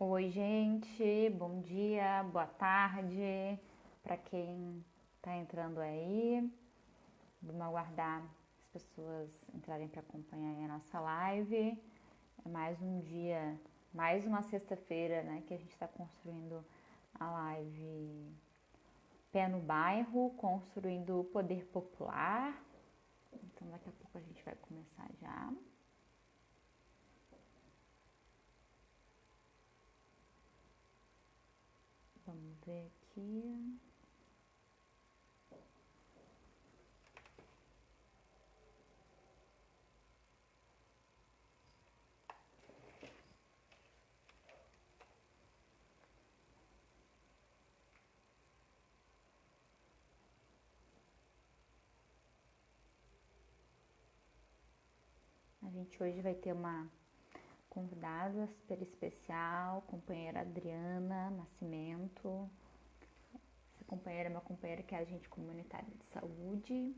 Oi, gente, bom dia, boa tarde para quem está entrando aí. Vamos aguardar as pessoas entrarem para acompanhar aí a nossa live. É mais um dia, mais uma sexta-feira, né, que a gente está construindo a live Pé no Bairro, construindo o poder popular. Então, daqui a pouco a gente vai começar já. Vamos ver aqui. A gente hoje vai ter uma convidada super especial, companheira Adriana Nascimento. Essa companheira é uma companheira que é agente comunitária de saúde,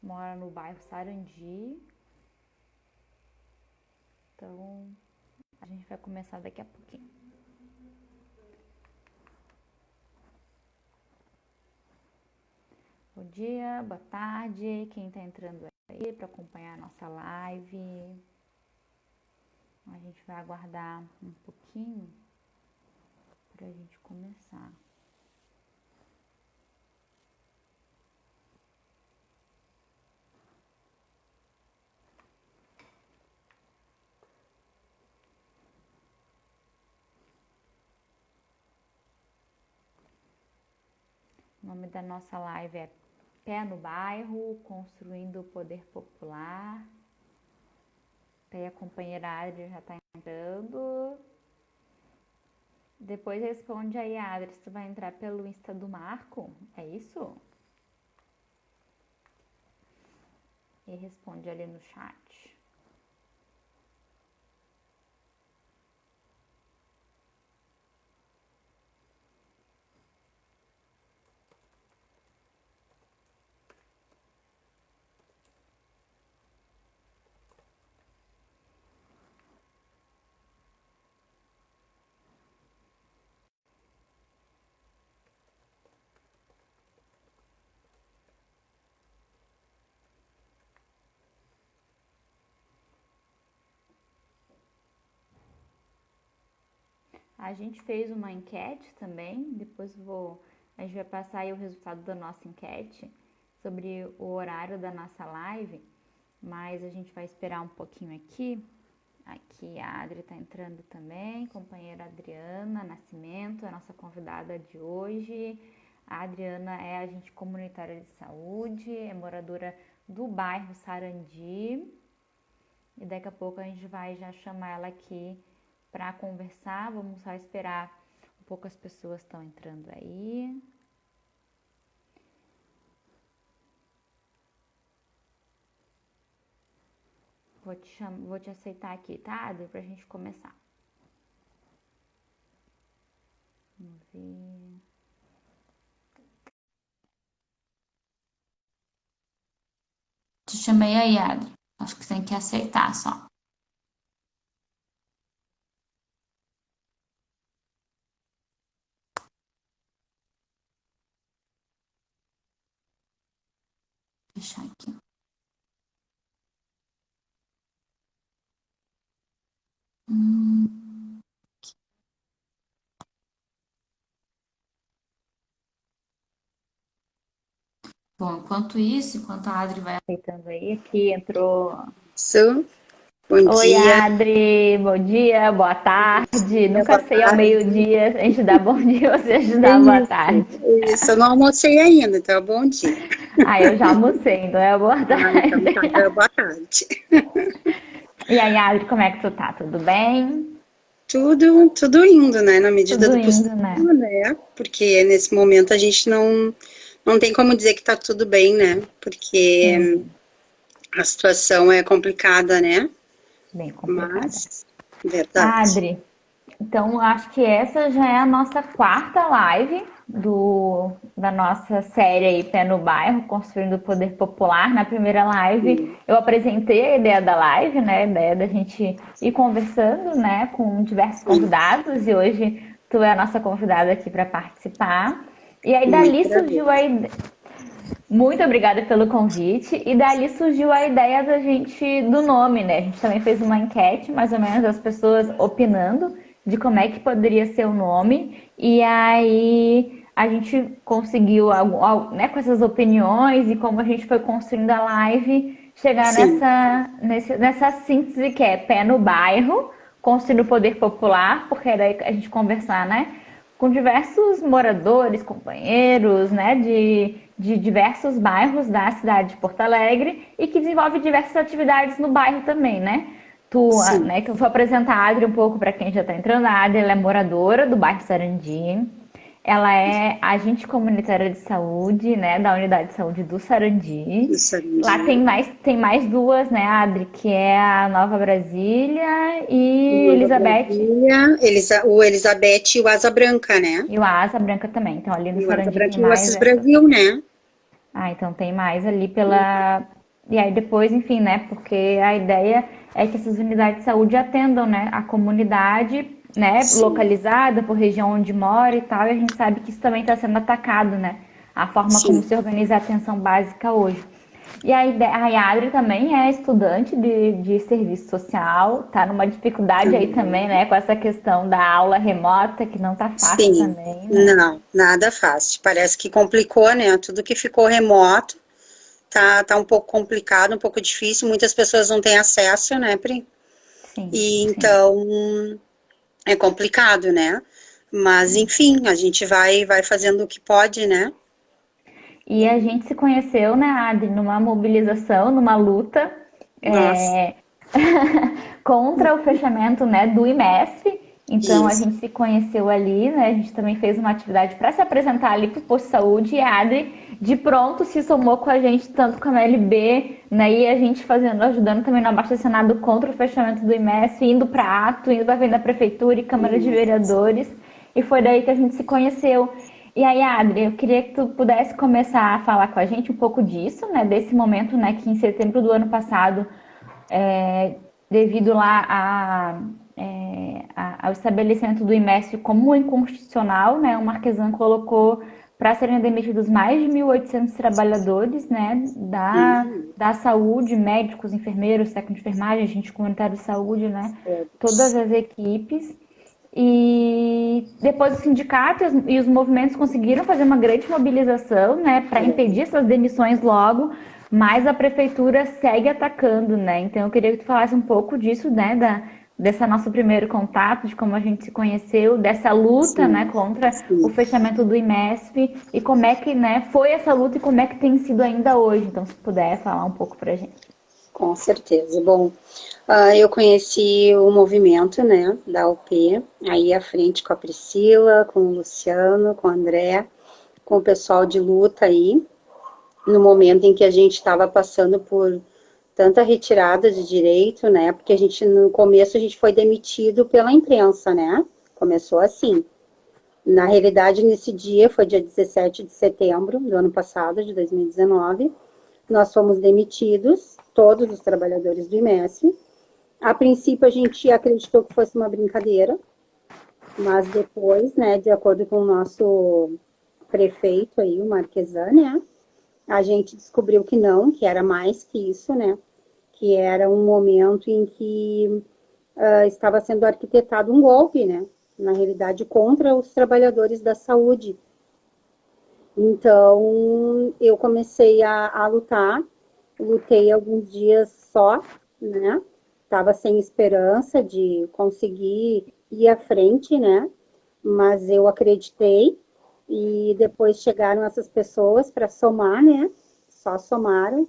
mora no bairro Sarandi. Então, a gente vai começar daqui a pouquinho. Bom dia, boa tarde, quem está entrando aí para acompanhar a nossa live. A gente vai aguardar um pouquinho para a gente começar. O nome da nossa live é Pé no Bairro, construindo o poder popular. Daí a companheira Adri já tá entrando. Depois responde aí, Adri, se tu vai entrar pelo Insta do Marco, é isso? E responde ali no chat. A gente fez uma enquete também, depois a gente vai passar aí o resultado da nossa enquete sobre o horário da nossa live, mas a gente vai esperar um pouquinho aqui. Aqui a Adri tá entrando também, companheira Adriana Nascimento, a nossa convidada de hoje. A Adriana é agente comunitária de saúde, é moradora do bairro Sarandi. E daqui a pouco a gente vai já chamar ela aqui para conversar. Vamos só esperar um pouco, as pessoas estão entrando aí. Vou te aceitar aqui, tá, Adri, pra gente começar. Vamos ver. Te chamei aí, Adri. Acho que tem que aceitar só. Deixar aqui. Bom, enquanto isso, enquanto a Adri vai aceitando aí, aqui entrou. Bom Oi, dia. Adri, bom dia, boa tarde. Nunca Boa sei ao tarde. meio-dia, a gente dá bom dia, você a gente dá boa Isso, tarde. isso. Eu não almocei ainda, então bom dia. Ah, eu já almocei, então é boa Então tarde. tá, então, boa tarde. E aí, Adri, como é que tu tá? Tudo bem? Tudo indo, né? Na medida Tudo do indo, possível, né? né? Porque nesse momento a gente não tem como dizer que tá tudo bem, né? Porque Sim, a situação é complicada, né? bem complicada. Mas, verdade. Adri, então acho que essa já é a nossa quarta live, da nossa série aí, Pé no Bairro, Construindo o Poder Popular. Na primeira live, eu apresentei a ideia da live, né? A ideia da gente ir conversando, né, com diversos convidados, e hoje tu é a nossa convidada aqui para participar. E aí Muito dali prazer. surgiu a ideia. Muito obrigada pelo convite. E dali surgiu a ideia da gente do nome, né? A gente também fez uma enquete, mais ou menos, das pessoas opinando de como é que poderia ser o nome. E aí a gente conseguiu, né, com essas opiniões e como a gente foi construindo a live, chegar Sim, nessa síntese que é pé no bairro, construir o poder popular, porque era a gente conversar, né? Com diversos moradores, companheiros, né, de diversos bairros da cidade de Porto Alegre e que desenvolve diversas atividades no bairro também, né? sim. Né, que eu vou apresentar a Adri um pouco para quem já está entrando. A Adri, ela é moradora do bairro Sarandi. Ela é agente comunitária de saúde, né, da unidade de saúde do Sarandi. Isso ali. Lá tem mais duas, né, Adri, que é a Nova Brasília e Nova Elizabeth Brasília, o Elizabeth e o Asa Branca, né? e o Asa Branca também. Então ali no E o Asa Sarandi tem Branca e o mais Assis Brasil, né? então tem mais ali pela. E aí depois, enfim, né? Porque a ideia é que essas unidades de saúde atendam, né, a comunidade, né, Sim, localizada por região onde mora e tal, e a gente sabe que isso também está sendo atacado, né? A forma como sim. se organiza a atenção básica hoje. E a Yadri também é estudante de serviço social, tá numa dificuldade aí também, Também. né, com essa questão da aula remota, que não tá fácil Sim. também, né? Não, nada fácil. Parece que complicou, né? Tudo que ficou remoto tá um pouco complicado, um pouco difícil. Muitas pessoas não têm acesso, né, Pri? Sim, E sim. então é complicado, né? Mas enfim, a gente vai fazendo o que pode, né? E a gente se conheceu, né, Adri, numa mobilização, numa luta Nossa, é, contra o fechamento, né, do IMESF. Então a isso. gente se conheceu ali, né? A gente também fez uma atividade para se apresentar ali para o posto de saúde e a Adri de pronto se somou com a gente, tanto com a MLB, né? E a gente ajudando também no abaixo-assinado contra o fechamento do IMESF, indo para ato, indo para frente da prefeitura e Câmara de Vereadores. E foi daí que a gente se conheceu. E aí, Adri, eu queria que tu pudesse começar a falar com a gente um pouco disso, né? Desse momento, né? Que em setembro do ano passado, devido lá ao estabelecimento do IMESF como inconstitucional, né? O Marquesan colocou para serem demitidos mais de 1.800 trabalhadores, né? Da saúde, médicos, enfermeiros, técnicos de enfermagem, agente comunitário de saúde, né? Todas as equipes. E depois o sindicato e os movimentos conseguiram fazer uma grande mobilização, né, para impedir essas demissões logo, mas a prefeitura segue atacando, né? Então eu queria que tu falasse um pouco disso, né, dessa nosso primeiro contato, de como a gente se conheceu, dessa luta, né, Sim, contra o sim. fechamento do IMESF e como é que, né, foi essa luta e como é que tem sido ainda hoje. Então, se puder falar um pouco pra gente. Com certeza. Bom, eu conheci o movimento, né, da UP, aí à frente com a Priscila, com o Luciano, com o André, com o pessoal de luta aí, no momento em que a gente estava passando por tanta retirada de direito, né, porque a gente, no começo, a gente foi demitido pela imprensa, né, começou assim. Na realidade, nesse dia, foi dia 17 de setembro do ano passado, de 2019, nós fomos demitidos, todos os trabalhadores do IMES. A princípio, a gente acreditou que fosse uma brincadeira, mas depois, né, de acordo com o nosso prefeito aí, o Marquesan, né, a gente descobriu que não, que era mais que isso, né, que era um momento em que estava sendo arquitetado um golpe, né, na realidade, contra os trabalhadores da saúde. Então, eu comecei a lutar, lutei alguns dias só, né? Tava sem esperança de conseguir ir à frente, né? Mas eu acreditei e depois chegaram essas pessoas para somar, né? Só somaram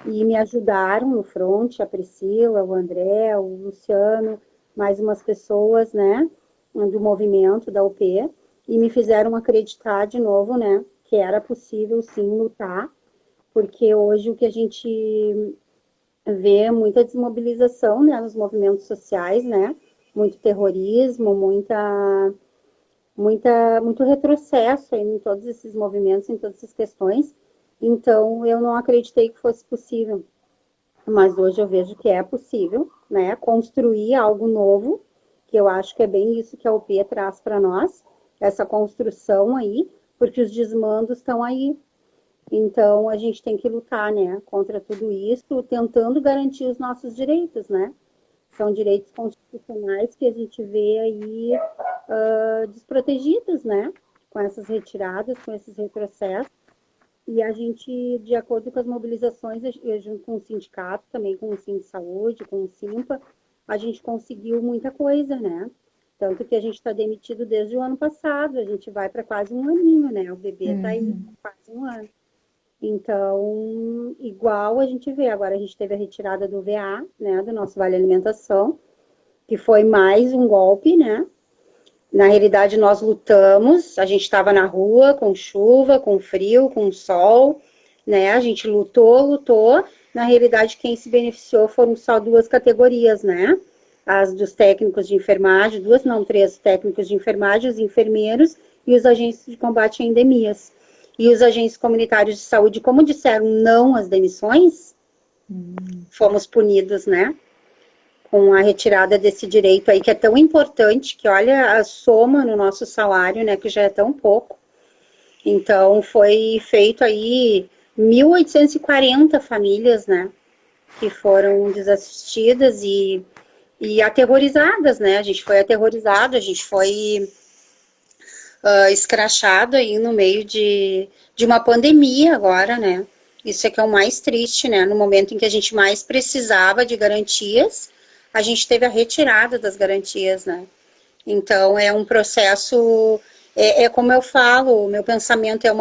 e me ajudaram no front, a Priscila, o André, o Luciano, mais umas pessoas, né, do movimento da UP, e me fizeram acreditar de novo, né, que era possível sim lutar, porque hoje o que a gente vê é muita desmobilização, né, nos movimentos sociais, né, muito terrorismo, muito retrocesso aí em todos esses movimentos, em todas essas questões. Então, eu não acreditei que fosse possível. Mas hoje eu vejo que é possível, né, construir algo novo, que eu acho que é bem isso que a UP traz para nós, essa construção aí, porque os desmandos estão aí. Então, a gente tem que lutar, né, contra tudo isso, tentando garantir os nossos direitos, né? São direitos constitucionais que a gente vê aí desprotegidos, né? Com essas retiradas, com esses retrocessos. E a gente, de acordo com as mobilizações, junto com o sindicato, também com o Sim de Saúde, com o Simpa, a gente conseguiu muita coisa, né? Tanto que a gente está demitido desde o ano passado, a gente vai para quase um aninho, né? O bebê está aí quase um ano. Então, igual a gente vê, agora a gente teve a retirada do VA, né, do nosso Vale Alimentação, que foi mais um golpe, né? Na realidade, nós lutamos, a gente estava na rua, com chuva, com frio, com sol, né? A gente lutou. Na realidade, quem se beneficiou foram só duas categorias, né? As dos técnicos de enfermagem, duas, não, três técnicos de enfermagem, os enfermeiros e os agentes de combate a endemias. E os agentes comunitários de saúde, como disseram não às demissões, fomos punidos, né? Com a retirada desse direito aí, que é tão importante, que olha a soma no nosso salário, né, que já é tão pouco. Então, foi feito aí 1.840 famílias, né, que foram desassistidas e aterrorizadas, né, a gente foi aterrorizado, a gente foi escrachado aí no meio de uma pandemia agora, né, isso é que é o mais triste, né, no momento em que a gente mais precisava de garantias, a gente teve a retirada das garantias, né? Então, é um processo, como eu falo, o meu pensamento é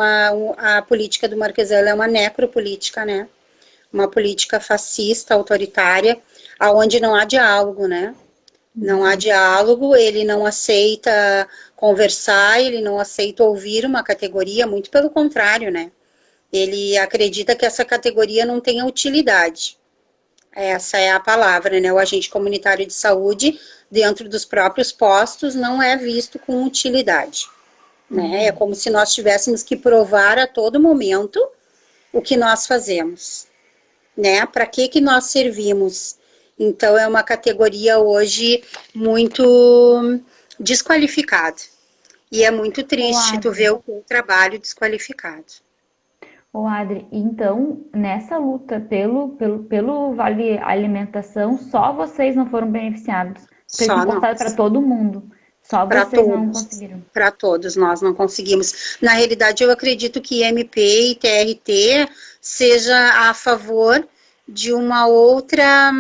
a política do Marquesano é uma necropolítica, né? Uma política fascista, autoritária, aonde não há diálogo, né? Não há diálogo, ele não aceita conversar, ele não aceita ouvir uma categoria, muito pelo contrário, né? Ele acredita que essa categoria não tenha utilidade. Essa é a palavra, né? O agente comunitário de saúde, dentro dos próprios postos, não é visto com utilidade, né? É como se nós tivéssemos que provar a todo momento o que nós fazemos, né? Para que nós servimos? Então, é uma categoria hoje muito desqualificada. E é muito triste tu ver o teu trabalho desqualificado. Ô Adri, então nessa luta pelo Vale Alimentação, só vocês não foram beneficiados. Porque eles Só tinham cortado para nós. todo mundo. Só Para vocês não todos, conseguiram. para todos nós não conseguimos. Na realidade, eu acredito que MP e TRT seja a favor de uma outra,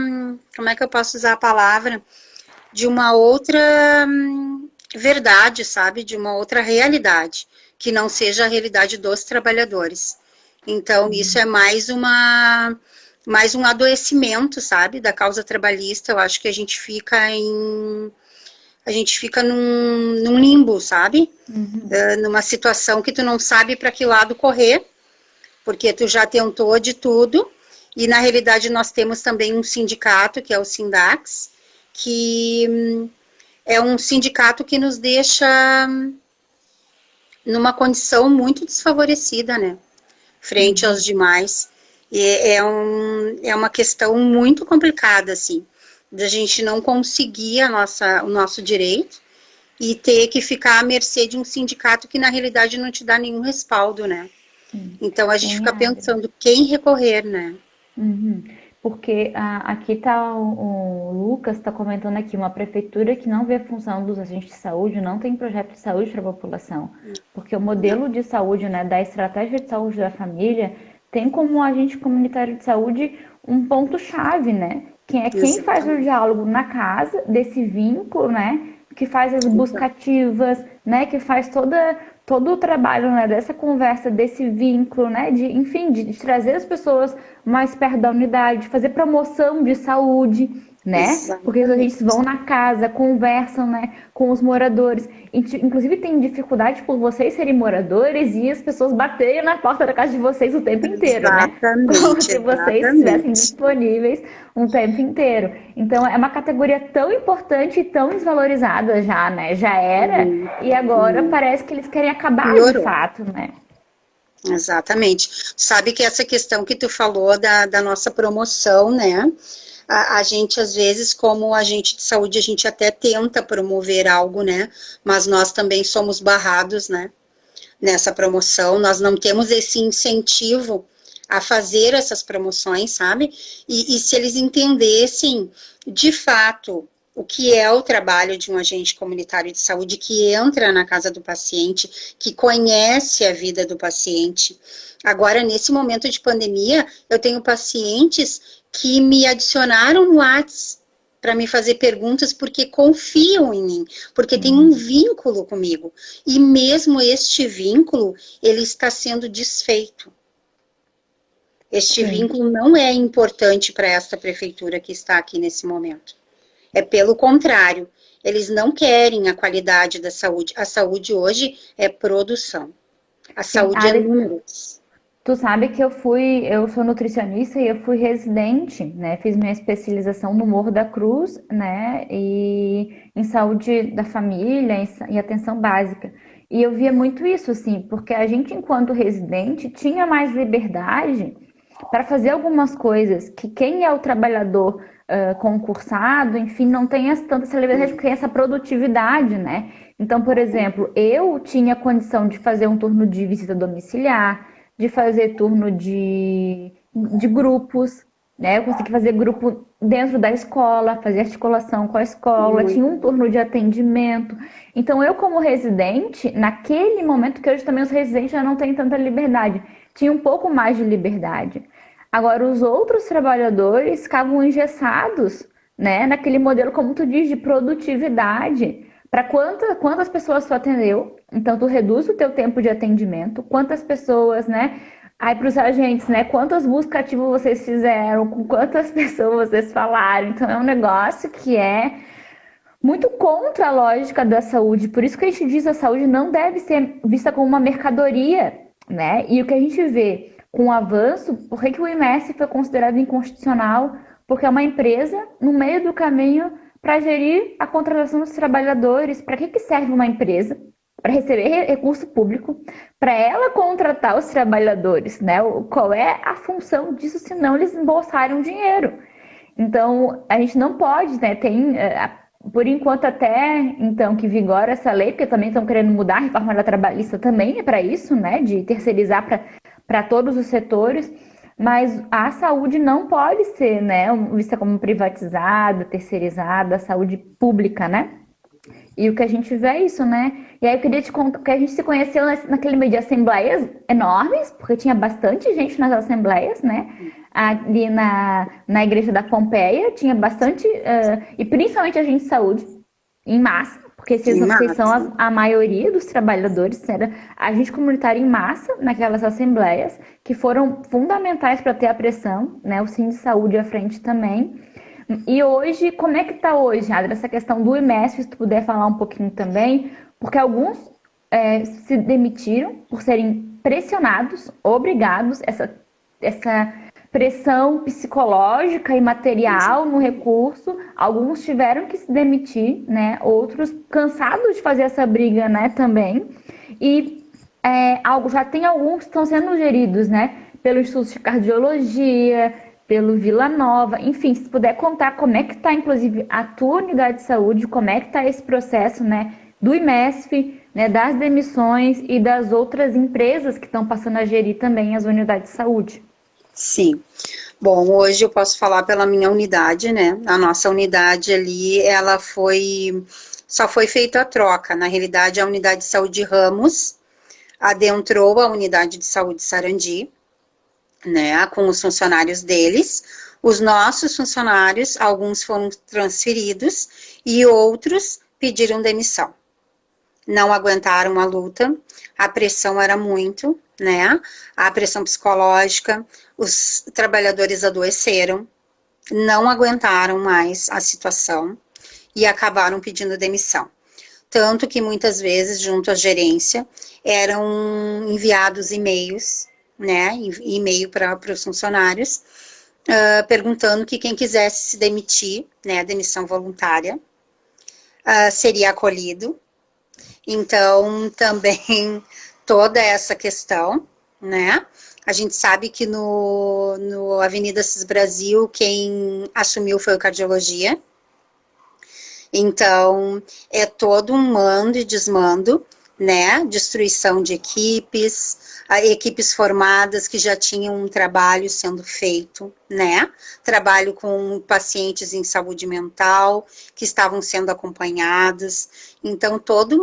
como é que eu posso usar a palavra? De uma outra verdade, sabe? De uma outra realidade, que não seja a realidade dos trabalhadores. Então, isso é mais um adoecimento, sabe? Da causa trabalhista. Eu acho que a gente fica num limbo, sabe? Numa situação que tu não sabe para que lado correr, porque tu já tentou de tudo, e na realidade nós temos também um sindicato, que é o Sindax, que é um sindicato que nos deixa numa condição muito desfavorecida, né? Frente aos demais. E é uma questão muito complicada, assim, da gente não conseguir o nosso direito e ter que ficar à mercê de um sindicato que na realidade não te dá nenhum respaldo, né? Então a gente fica pensando quem recorrer, né? Porque aqui tá o Lucas está comentando aqui, uma prefeitura que não vê a função dos agentes de saúde, não tem projeto de saúde para a população. Porque o modelo de saúde, né, da estratégia de saúde da família, tem como agente comunitário de saúde um ponto-chave, né? Quem faz o diálogo na casa, desse vínculo, né? Que faz as buscativas, né? Que faz todo o trabalho, né, dessa conversa, desse vínculo, né, enfim, de trazer as pessoas mais perto da unidade, de fazer promoção de saúde, né? Porque os agentes Exatamente. vão na casa, conversam, né, com os moradores. Inclusive tem dificuldade por vocês serem moradores e as pessoas baterem na porta da casa de vocês o tempo inteiro, né? Como Exatamente, se vocês estivessem exatamente. disponíveis um tempo inteiro. Então é uma categoria tão importante e tão desvalorizada já, né? Já era Muito, e agora muito. parece que eles querem acabar de Piorou. fato, né? Exatamente. Sabe que essa questão que tu falou da nossa promoção, né? A gente, às vezes, como agente de saúde, a gente até tenta promover algo, né? Mas nós também somos barrados, né? Nessa promoção, nós não temos esse incentivo a fazer essas promoções, sabe? E se eles entendessem, de fato, o que é o trabalho de um agente comunitário de saúde que entra na casa do paciente, que conhece a vida do paciente. Agora, nesse momento de pandemia, eu tenho pacientes que me adicionaram no WhatsApp para me fazer perguntas porque confiam em mim, porque tem um vínculo comigo. E mesmo este vínculo, ele está sendo desfeito. Este Sim. vínculo não é importante para esta prefeitura que está aqui nesse momento. É pelo contrário, eles não querem a qualidade da saúde. A saúde hoje é produção. A Sim, saúde é Adri, números. tu sabe que eu sou nutricionista e eu fui residente, né? Fiz minha especialização no Morro da Cruz, né? E em saúde da família e atenção básica. E eu via muito isso, assim, porque a gente, enquanto residente, tinha mais liberdade para fazer algumas coisas que quem é o trabalhador concursado, enfim, não tem tanta essa liberdade, porque tem essa produtividade, né? Então, por exemplo, eu tinha condição de fazer um turno de visita domiciliar, de fazer turno de grupos, né? Eu consegui fazer grupo dentro da escola, fazer articulação com a escola, tinha Muito um bom. turno de atendimento. Então, eu, como residente, naquele momento que hoje também os residentes já não têm tanta liberdade, tinha um pouco mais de liberdade. Agora, os outros trabalhadores ficavam engessados, né, naquele modelo, como tu diz, de produtividade. Para quantas pessoas tu atendeu? Então, tu reduz o teu tempo de atendimento. Quantas pessoas, né? Aí, para os agentes, né? Quantas buscas ativas vocês fizeram? Com quantas pessoas vocês falaram? Então, é um negócio que é muito contra a lógica da saúde. Por isso que a gente diz que a saúde não deve ser vista como uma mercadoria, né? E o que a gente vê com o avanço, por que o IMS foi considerado inconstitucional? Porque é uma empresa no meio do caminho para gerir a contratação dos trabalhadores. Para que serve uma empresa? Para receber recurso público, para ela contratar os trabalhadores, né? Qual é a função disso se não eles embolsarem um dinheiro? Então, a gente não pode, né? Por enquanto, até então que vigora essa lei, porque também estão querendo mudar a reforma da trabalhista também é para isso, né? De terceirizar para todos os setores. Mas a saúde não pode ser, né, vista como privatizada, terceirizada, a saúde pública, né? E o que a gente vê é isso, né? E aí eu queria te contar que a gente se conheceu naquele meio de assembleias enormes, porque tinha bastante gente nas assembleias, né? Ali na igreja da Pompeia, tinha bastante, e principalmente a gente de saúde, em massa, porque Em vocês são massa. a maioria dos trabalhadores, era a gente comunitária em massa naquelas assembleias, que foram fundamentais para ter a pressão, né? O Sim de Saúde à frente também. E hoje, como é que está hoje, Adra, essa questão do IMESF, se tu puder falar um pouquinho também, porque alguns se demitiram por serem pressionados, obrigados, essa pressão psicológica e material no recurso, alguns tiveram que se demitir, né? Outros cansados de fazer essa briga, né, também. E já tem alguns que estão sendo geridos, né, pelo Instituto de Cardiologia, pelo Vila Nova, enfim, se puder contar como é que está, inclusive, a tua unidade de saúde, como é que está esse processo, né, do IMESF, né, das demissões e das outras empresas que estão passando a gerir também as unidades de saúde. Sim. Bom, hoje eu posso falar pela minha unidade, né? A nossa unidade ali, só foi feita a troca. Na realidade, a unidade de saúde Ramos adentrou a unidade de saúde Sarandi, né? Com os funcionários deles. Os nossos funcionários, alguns foram transferidos e outros pediram demissão. Não aguentaram a luta, a pressão era muito, né? A pressão psicológica, os trabalhadores adoeceram, não aguentaram mais a situação e acabaram pedindo demissão. Tanto que muitas vezes, junto à gerência, eram enviados e-mails, né, e-mail para os funcionários, perguntando que quem quisesse se demitir, né, demissão voluntária, seria acolhido. Então, também toda essa questão, né? A gente sabe que no Avenida Cis Brasil, quem assumiu foi o Cardiologia. Então, é todo um mando e desmando, né? Destruição de equipes formadas que já tinham um trabalho sendo feito, né? Trabalho com pacientes em saúde mental, que estavam sendo acompanhados. Então, todo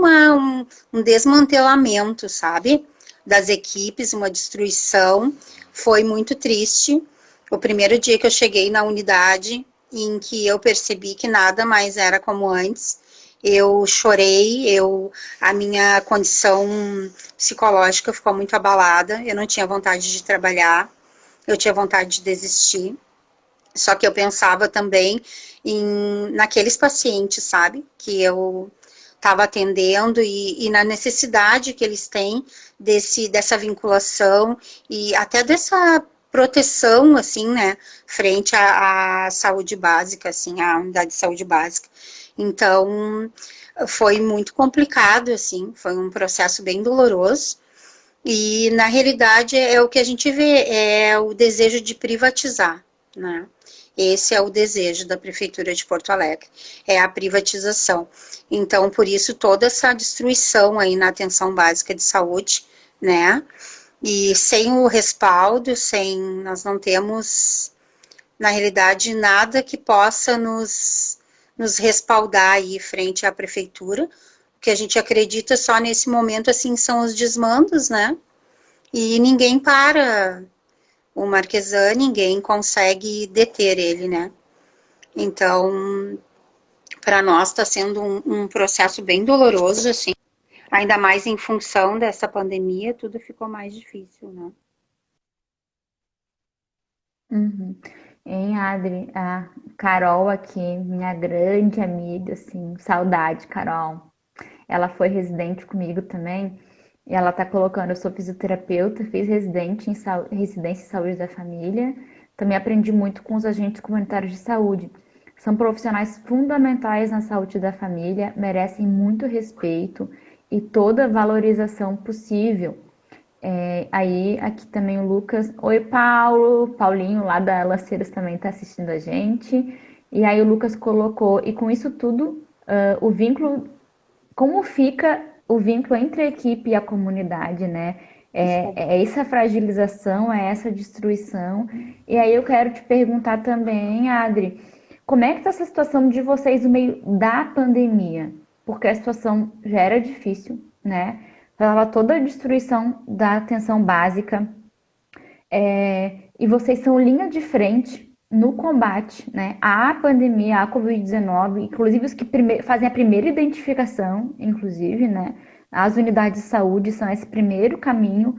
um desmantelamento, sabe? Das equipes, uma destruição. Foi muito triste. O primeiro dia que eu cheguei na unidade, em que eu percebi que nada mais era como antes, eu chorei, a minha condição psicológica ficou muito abalada, eu não tinha vontade de trabalhar, eu tinha vontade de desistir, só que eu pensava também naqueles pacientes, sabe, que eu estava atendendo e na necessidade que eles têm dessa vinculação e até dessa proteção, assim, né, frente à saúde básica, assim, à unidade de saúde básica. Então, foi muito complicado, assim, foi um processo bem doloroso. E, na realidade, é o que a gente vê, é o desejo de privatizar, né? Esse é o desejo da Prefeitura de Porto Alegre, é a privatização. Então, por isso, toda essa destruição aí na atenção básica de saúde, né? E sem o respaldo, nós não temos, na realidade, nada que possa nos respaldar aí frente à prefeitura. O que a gente acredita só nesse momento, assim, são os desmandos, né? E ninguém para o Marquesan, ninguém consegue deter ele, né? Então, para nós está sendo um processo bem doloroso, assim. Ainda mais em função dessa pandemia, tudo ficou mais difícil, né? Uhum. Hein, Adri, a Carol aqui, minha grande amiga, assim, saudade, Carol. Ela foi residente comigo também, e ela tá colocando, eu sou fisioterapeuta, fiz residência em saúde da família, também aprendi muito com os agentes comunitários de saúde. São profissionais fundamentais na saúde da família, merecem muito respeito e toda valorização possível. Aí, aqui também o Lucas. Oi, Paulo. Paulinho, lá da Lanceiros, também está assistindo a gente. E aí, o Lucas colocou. E com isso tudo, o vínculo. Como fica o vínculo entre a equipe e a comunidade, né? É essa fragilização, é essa destruição. E aí, eu quero te perguntar também, Adri, como é que está essa situação de vocês no meio da pandemia? Porque a situação já era difícil, né? Falava toda a destruição da atenção básica, e vocês são linha de frente no combate, né, à pandemia, à Covid-19, inclusive os que fazem a primeira identificação, inclusive, né, as unidades de saúde são esse primeiro caminho.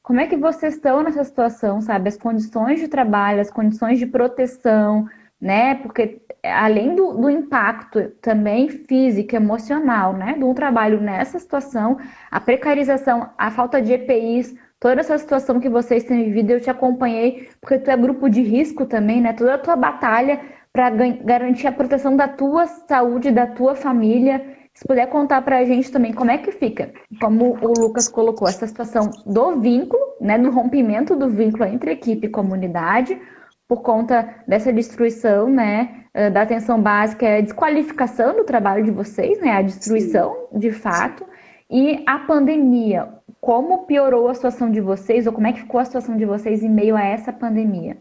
Como é que vocês estão nessa situação, sabe? As condições de trabalho, as condições de proteção, né? Porque além do impacto também físico, emocional, né? De um trabalho nessa situação, a precarização, a falta de EPIs, toda essa situação que vocês têm vivido, eu te acompanhei, porque tu é grupo de risco também, né? Toda a tua batalha para garantir a proteção da tua saúde, da tua família. Se puder contar para a gente também como é que fica, como o Lucas colocou, essa situação do vínculo, né, no rompimento do vínculo entre equipe e comunidade, por conta dessa destruição, né, da atenção básica, a desqualificação do trabalho de vocês, né, a destruição de fato, e a pandemia, como piorou a situação de vocês, ou como é que ficou a situação de vocês em meio a essa pandemia?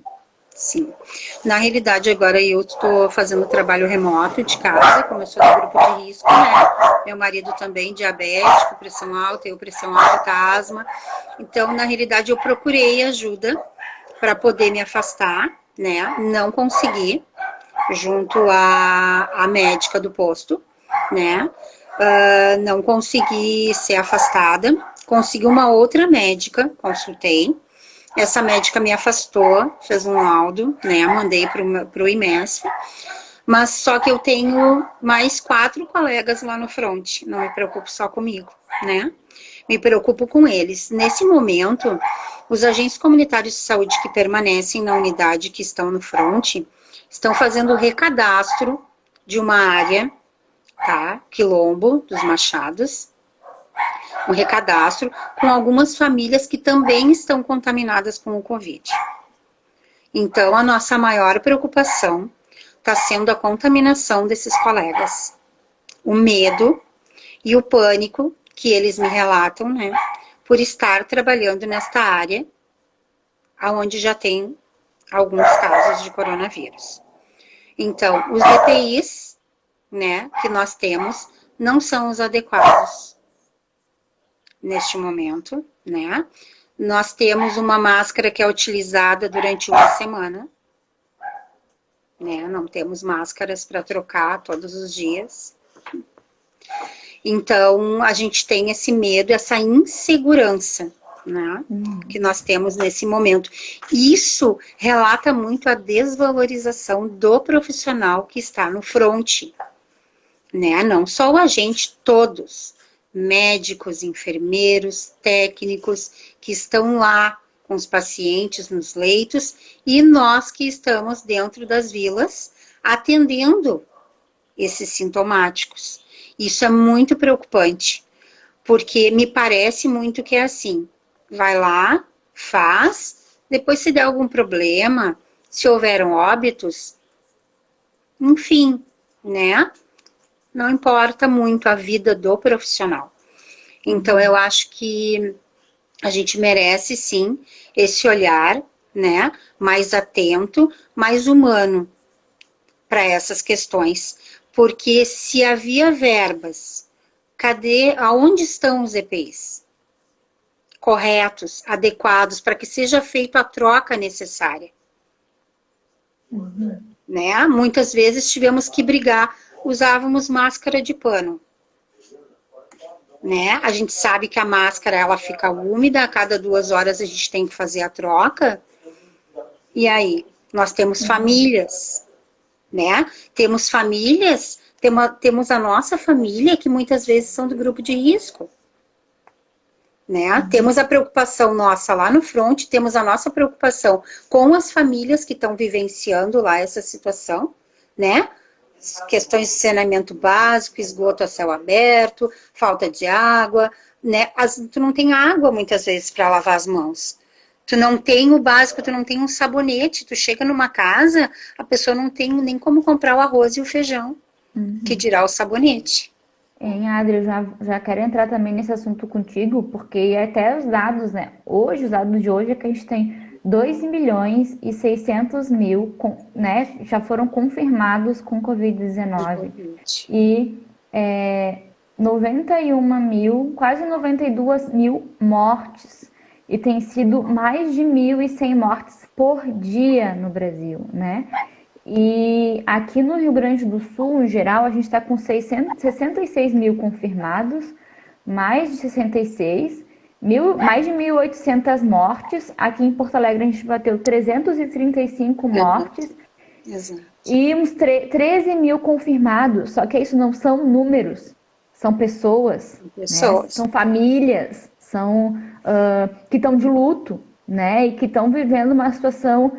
Sim. Na realidade, agora eu estou fazendo trabalho remoto de casa, como eu sou do grupo de risco, né? Meu marido também diabético, pressão alta, eu pressão alta, asma. Então, na realidade, eu procurei ajuda para poder me afastar, né? Não consegui, junto à médica do posto, né? Não consegui ser afastada. Consegui uma outra médica, consultei. essa médica me afastou, fez um laudo, né? Mandei para o IMESF, mas só que eu tenho mais 4 colegas lá no front, não me preocupo só comigo, né? Me preocupo com eles. Nesse momento, os agentes comunitários de saúde que permanecem na unidade que estão no front, estão fazendo o recadastro de uma área, tá? Quilombo dos Machados, um recadastro com algumas famílias que também estão contaminadas com o Covid. Então, a nossa maior preocupação está sendo a contaminação desses colegas. O medo e o pânico que eles me relatam, né, por estar trabalhando nesta área, onde já tem alguns casos de coronavírus. Então, os EPIs, né, que nós temos, não são os adequados neste momento, né? Nós temos uma máscara que é utilizada durante uma semana, né? Não temos máscaras para trocar todos os dias. Então, a gente tem esse medo, essa insegurança, né? Que nós temos nesse momento. Isso relata muito a desvalorização do profissional que está no front, né? Não só o agente, todos. Médicos, enfermeiros, técnicos que estão lá com os pacientes nos leitos e nós que estamos dentro das vilas atendendo esses sintomáticos. Isso é muito preocupante, porque me parece muito que é assim, vai lá, faz, depois se der algum problema, se houveram óbitos, enfim, né? Não importa muito a vida do profissional. Então, eu acho que a gente merece, sim, esse olhar, né, mais atento, mais humano para essas questões. Porque se havia verbas, aonde estão os EPIs? Corretos, adequados, para que seja feita a troca necessária. Né? Muitas vezes tivemos que brigar, usávamos máscara de pano. Né? A gente sabe que a máscara ela fica úmida, a cada 2 horas a gente tem que fazer a troca. E aí, nós temos famílias, né? Temos famílias, temos a nossa família que muitas vezes são do grupo de risco. Né? Temos a preocupação nossa lá no front, temos a nossa preocupação com as famílias que estão vivenciando lá essa situação, né? Questões de saneamento básico, esgoto a céu aberto, falta de água, né? Tu não tem água muitas vezes para lavar as mãos. Tu não tem o básico, tu não tem um sabonete. Tu chega numa casa, a pessoa não tem nem como comprar o arroz e o feijão, que dirá o sabonete. Adri, eu já quero entrar também nesse assunto contigo, porque até os dados, né? Hoje, os dados de hoje é que a gente tem 2.600.000, né, já foram confirmados com Covid-19. E 91 mil, quase 92 mil mortes. E tem sido mais de 1.100 mortes por dia no Brasil, né? E aqui no Rio Grande do Sul, em geral, a gente está com 66 mil confirmados, mais de 66, mais de 1.800 mortes. Aqui em Porto Alegre a gente bateu 335 mortes. Exato. E uns 13 mil confirmados, só que isso não são números, são pessoas. Né? São famílias, que estão de luto, né? E que estão vivendo uma situação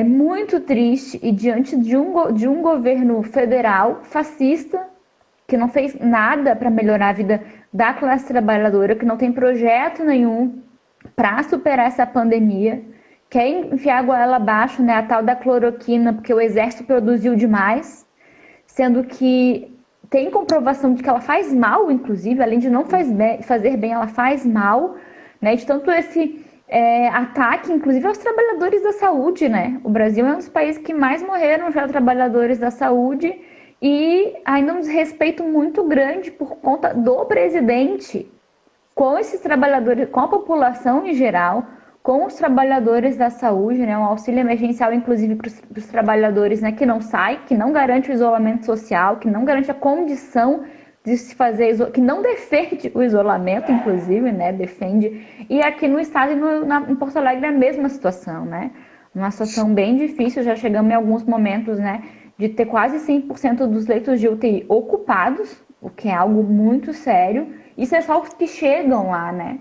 muito triste e diante de um governo federal fascista que não fez nada para melhorar a vida da classe trabalhadora, que não tem projeto nenhum para superar essa pandemia, quer enfiar a goela abaixo, né, a tal da cloroquina, porque o exército produziu demais, sendo que tem comprovação de que ela faz mal, inclusive, além de não fazer bem, ela faz mal, né, de tanto esse ataque, inclusive, aos trabalhadores da saúde, né? O Brasil é um dos países que mais morreram já trabalhadores da saúde e ainda um desrespeito muito grande por conta do presidente com esses trabalhadores, com a população em geral, com os trabalhadores da saúde, né? Um auxílio emergencial, inclusive, para os trabalhadores, né? Que não sai, que não garante o isolamento social, que não garante a condição de se fazer, que não defende o isolamento, inclusive, né? Defende. E aqui no estado e em Porto Alegre é a mesma situação, né? Uma situação bem difícil, já chegamos em alguns momentos, né? De ter quase 100% dos leitos de UTI ocupados, o que é algo muito sério. Isso é só os que chegam lá, né?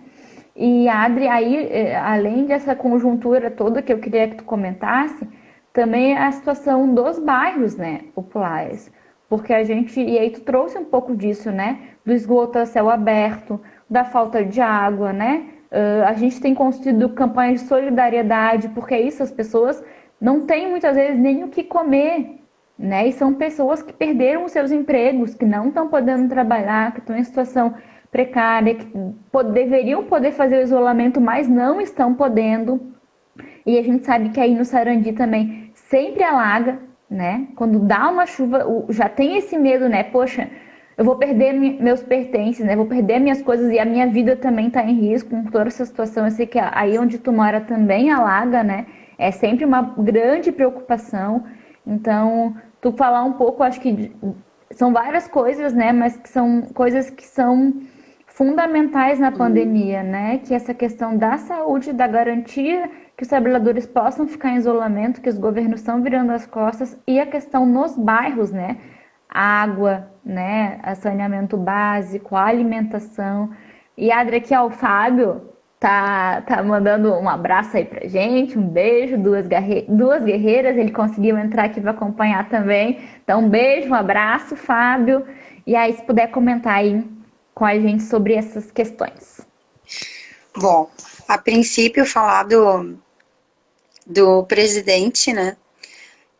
E Adri, aí, além dessa conjuntura toda que eu queria que tu comentasse, também a situação dos bairros, né, populares. Porque a gente, e aí tu trouxe um pouco disso, né, do esgoto a céu aberto, da falta de água, né? A gente tem construído campanhas de solidariedade, porque é isso, as pessoas não têm muitas vezes nem o que comer, né? E são pessoas que perderam os seus empregos, que não estão podendo trabalhar, que estão em situação precária, que deveriam poder fazer o isolamento, mas não estão podendo. E a gente sabe que aí no Sarandi também sempre alaga, né? Quando dá uma chuva, já tem esse medo, né? Poxa, eu vou perder meus pertences, né? Vou perder minhas coisas e a minha vida também está em risco com toda essa situação. Eu sei que aí onde tu mora também alaga, né? É sempre uma grande preocupação. Então, tu falar um pouco, acho que são várias coisas, né? Mas que são coisas que são fundamentais na pandemia, né? Que essa questão da saúde, da garantia que os trabalhadores possam ficar em isolamento, que os governos estão virando as costas, e a questão nos bairros, né? Água, né? Saneamento básico, alimentação. E Adri, aqui, ó, o Fábio tá mandando um abraço aí pra gente, um beijo, duas guerreiras, ele conseguiu entrar aqui para acompanhar também. Então, um beijo, um abraço, Fábio. E aí, se puder comentar aí com a gente sobre essas questões. Bom, a princípio falar do presidente, né,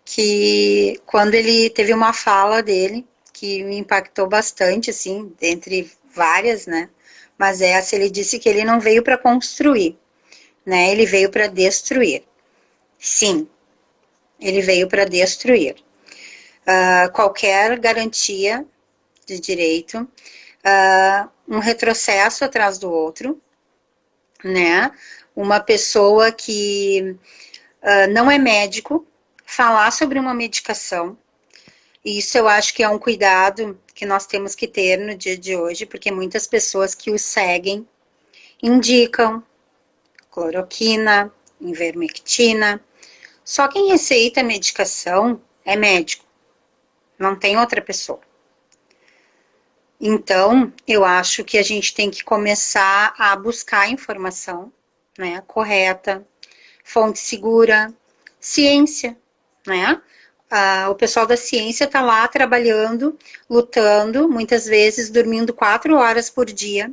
que quando ele teve uma fala dele, que me impactou bastante, assim, entre várias, né, mas essa ele disse que ele não veio para construir, né, ele veio para destruir. Sim, ele veio para destruir. Qualquer garantia de direito, um retrocesso atrás do outro, né? Uma pessoa que não é médico, falar sobre uma medicação, isso eu acho que é um cuidado que nós temos que ter no dia de hoje, porque muitas pessoas que o seguem indicam cloroquina, ivermectina, só quem receita a medicação é médico, não tem outra pessoa. Então, eu acho que a gente tem que começar a buscar informação, né, correta, fonte segura, ciência, né? O pessoal da ciência está lá trabalhando, lutando, muitas vezes dormindo 4 horas por dia,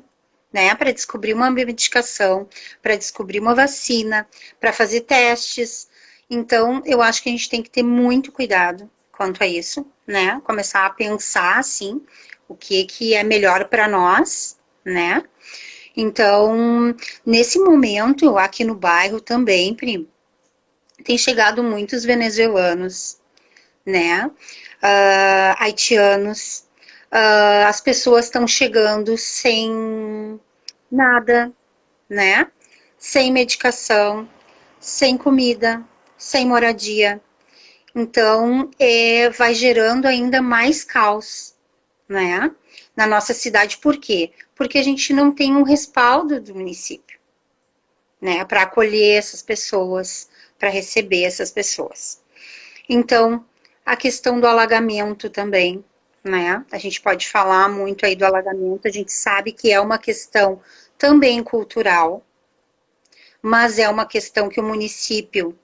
né, para descobrir uma medicação, para descobrir uma vacina, para fazer testes. Então, eu acho que a gente tem que ter muito cuidado quanto a isso, né? Começar a pensar, assim, o que é melhor para nós, né? Então, nesse momento, aqui no bairro também, Pri, tem chegado muitos venezuelanos, né? Haitianos. As pessoas estão chegando sem nada, né? Sem medicação, sem comida, sem moradia. Então, vai gerando ainda mais caos, né? Na nossa cidade. Por quê? Porque a gente não tem um respaldo do município, né? Para acolher essas pessoas, para receber essas pessoas. Então, a questão do alagamento também, né? A gente pode falar muito aí do alagamento, a gente sabe que é uma questão também cultural, mas é uma questão que o município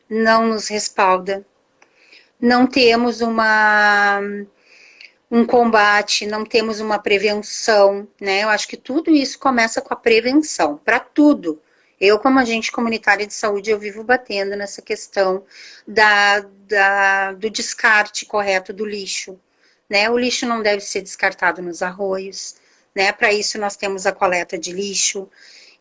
não nos respalda. Não temos um combate, não temos uma prevenção, né? Eu acho que tudo isso começa com a prevenção, para tudo. Eu, como agente comunitária de saúde, eu vivo batendo nessa questão do descarte correto do lixo, né? O lixo não deve ser descartado nos arroios, né? Para isso nós temos a coleta de lixo.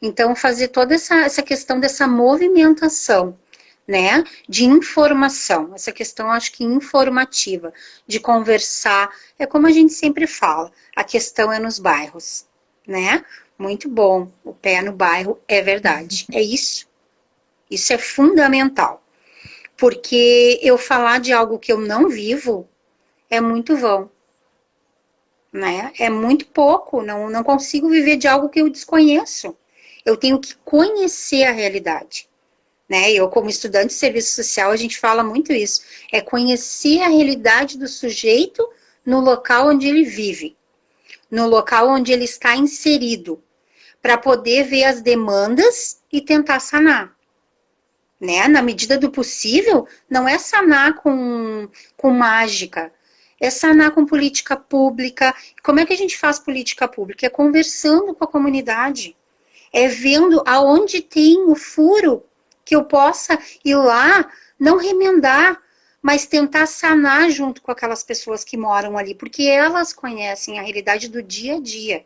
Então, fazer toda essa questão dessa movimentação, né, de informação, essa questão acho que informativa, de conversar, é como a gente sempre fala, a questão é nos bairros, né, muito bom, o pé no bairro é verdade, é isso é fundamental, porque eu falar de algo que eu não vivo é muito vão, né? É muito pouco, não consigo viver de algo que eu desconheço. Eu tenho que conhecer a realidade, né? Eu, como estudante de serviço social, a gente fala muito isso. É conhecer a realidade do sujeito no local onde ele vive, no local onde ele está inserido, para poder ver as demandas e tentar sanar. Né? Na medida do possível, não é sanar com mágica, é sanar com política pública. Como é que a gente faz política pública? É conversando com a comunidade, é vendo aonde tem o furo que eu possa ir lá, não remendar, mas tentar sanar junto com aquelas pessoas que moram ali, porque elas conhecem a realidade do dia a dia.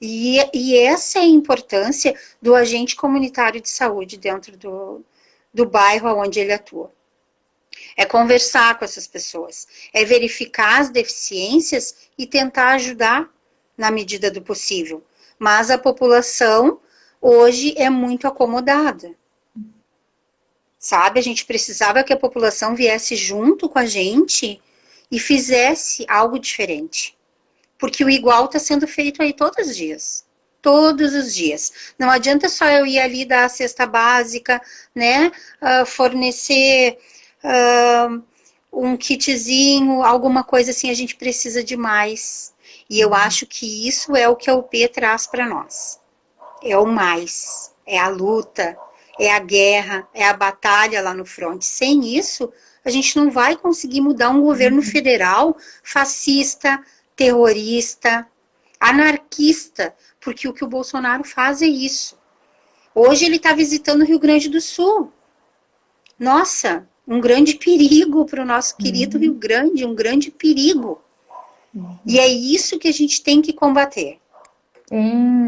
E essa é a importância do agente comunitário de saúde dentro do bairro onde ele atua. É conversar com essas pessoas, é verificar as deficiências e tentar ajudar na medida do possível. Mas a população hoje é muito acomodada. Sabe, a gente precisava que a população viesse junto com a gente e fizesse algo diferente. Porque o igual está sendo feito aí todos os dias. Todos os dias. Não adianta só eu ir ali dar a cesta básica, né? Fornecer um kitzinho, alguma coisa assim, a gente precisa de mais. E eu acho que isso é o que a UP traz para nós. É o mais. É a luta, é a guerra, é a batalha lá no front. Sem isso, a gente não vai conseguir mudar um governo federal fascista, terrorista, anarquista, porque o que o Bolsonaro faz é isso. Hoje ele está visitando o Rio Grande do Sul. Nossa, um grande perigo para o nosso querido Rio Grande, um grande perigo. E é isso que a gente tem que combater.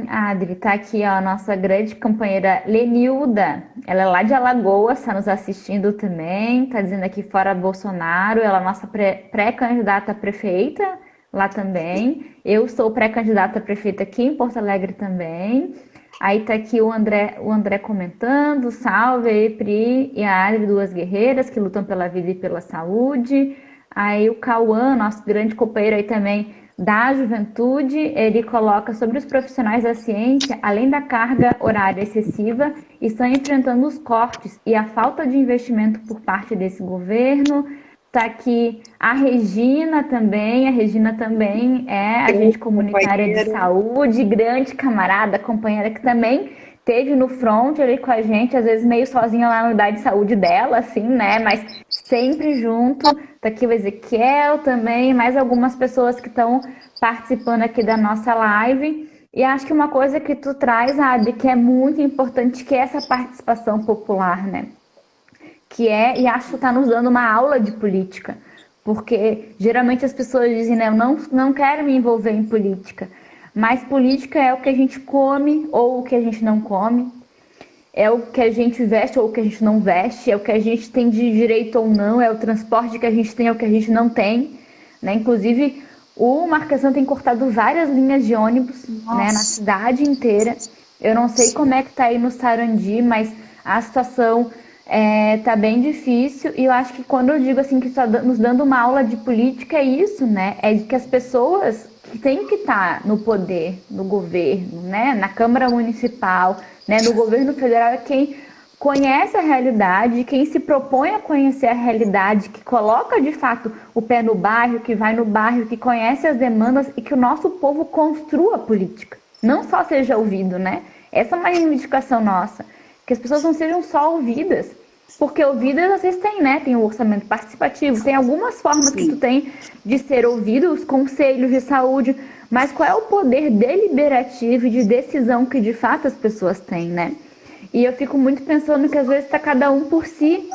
Adri, tá aqui ó, a nossa grande companheira Lenilda. Ela é lá de Alagoas, está nos assistindo também. Tá dizendo aqui fora Bolsonaro. Ela é nossa pré-candidata a prefeita lá também. Eu sou pré-candidata a prefeita aqui em Porto Alegre também. Aí tá aqui o André comentando, salve aí, Pri e a Adri, duas guerreiras que lutam pela vida e pela saúde. Aí o Cauã, nosso grande companheiro aí também da juventude, ele coloca sobre os profissionais da ciência, além da carga horária excessiva, estão enfrentando os cortes e a falta de investimento por parte desse governo. Tá aqui a Regina também é agente comunitária de saúde, grande camarada, companheira que também teve no front ali com a gente, às vezes meio sozinha lá na unidade de saúde dela, assim, né, mas sempre junto. Tá aqui o Ezequiel também, mais algumas pessoas que estão participando aqui da nossa live. E acho que uma coisa que tu traz, Adri, que é muito importante, que é essa participação popular, né? Que é, e acho que está nos dando uma aula de política, porque geralmente as pessoas dizem, né, eu não quero me envolver em política, mas política é o que a gente come ou o que a gente não come, é o que a gente veste ou o que a gente não veste, é o que a gente tem de direito ou não, é o transporte que a gente tem ou que a gente não tem, né? Inclusive, o Marquesan tem cortado várias linhas de ônibus, né, na cidade inteira. Eu não sei como é que tá aí no Sarandi, mas a situação tá bem difícil, e eu acho que quando eu digo assim que está nos dando uma aula de política é isso, né? É de que as pessoas que têm que estar no poder, no governo, né? Na Câmara Municipal, né? No governo federal, é quem conhece a realidade, quem se propõe a conhecer a realidade, que coloca de fato o pé no bairro, que vai no bairro, que conhece as demandas e que o nosso povo construa a política. Não só seja ouvido, né? Essa é uma reivindicação nossa. Que as pessoas não sejam só ouvidas, porque ouvidas vocês têm, né? Tem o orçamento participativo, tem algumas formas que tu tem de ser ouvido, os conselhos de saúde, mas qual é o poder deliberativo e de decisão que de fato as pessoas têm, né? E eu fico muito pensando que às vezes está cada um por si,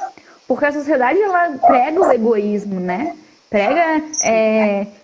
porque a sociedade ela prega o egoísmo, né? Prega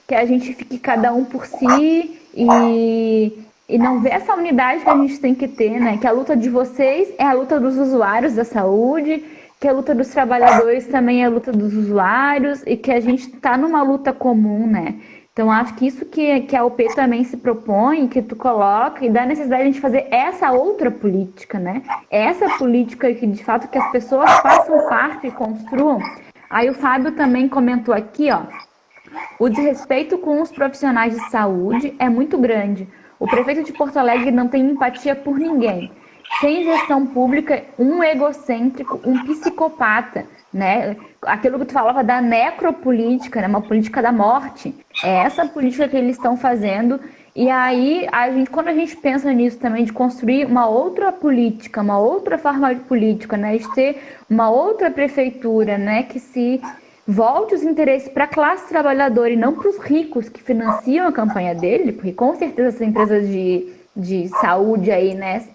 que a gente fique cada um por si e não vê essa unidade que a gente tem que ter, né? Que a luta de vocês é a luta dos usuários da saúde, que a luta dos trabalhadores também é a luta dos usuários e que a gente está numa luta comum, né? Então, acho que isso que a UP também se propõe, que tu coloca, e dá necessidade de a gente fazer essa outra política, né? Essa política que, de fato, que as pessoas façam parte e construam. Aí o Fábio também comentou aqui, ó, O desrespeito com os profissionais de saúde é muito grande. O prefeito de Porto Alegre não tem empatia por ninguém. Sem gestão pública, um egocêntrico, um psicopata, né? Aquilo que tu falava da necropolítica, né? Uma política da morte. É essa política que eles estão fazendo. E aí, quando a gente pensa nisso também, de construir uma outra política, uma outra forma de política, né? De ter uma outra prefeitura, né? Que se volte os interesses para a classe trabalhadora e não para os ricos que financiam a campanha dele, porque com certeza essas empresas de saúde aí, né,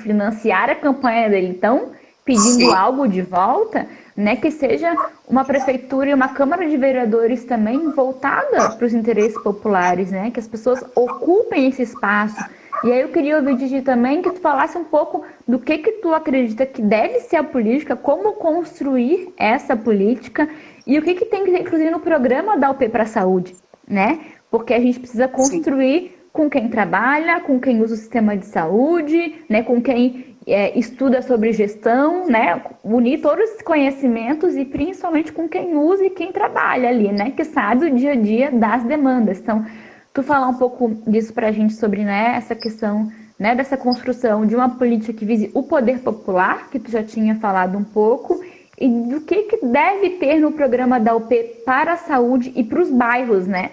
financiar a campanha dele, então pedindo algo de volta, né, que seja uma prefeitura e uma Câmara de Vereadores também voltada para os interesses populares, né, que as pessoas ocupem esse espaço. E aí eu queria ouvir de ti também que tu falasse um pouco do que tu acredita que deve ser a política, como construir essa política e o que tem que ter, inclusive, no programa da UP para a saúde, né? Porque a gente precisa construir com quem trabalha, com quem usa o sistema de saúde, né? Com quem estuda sobre gestão, né? Unir todos esses conhecimentos e principalmente com quem usa e quem trabalha ali, né? Que sabe o dia a dia das demandas. Então, tu falar um pouco disso para a gente sobre, né, essa questão, né, dessa construção de uma política que vise o poder popular, que tu já tinha falado um pouco, e do que deve ter no programa da UP para a saúde e para os bairros, né?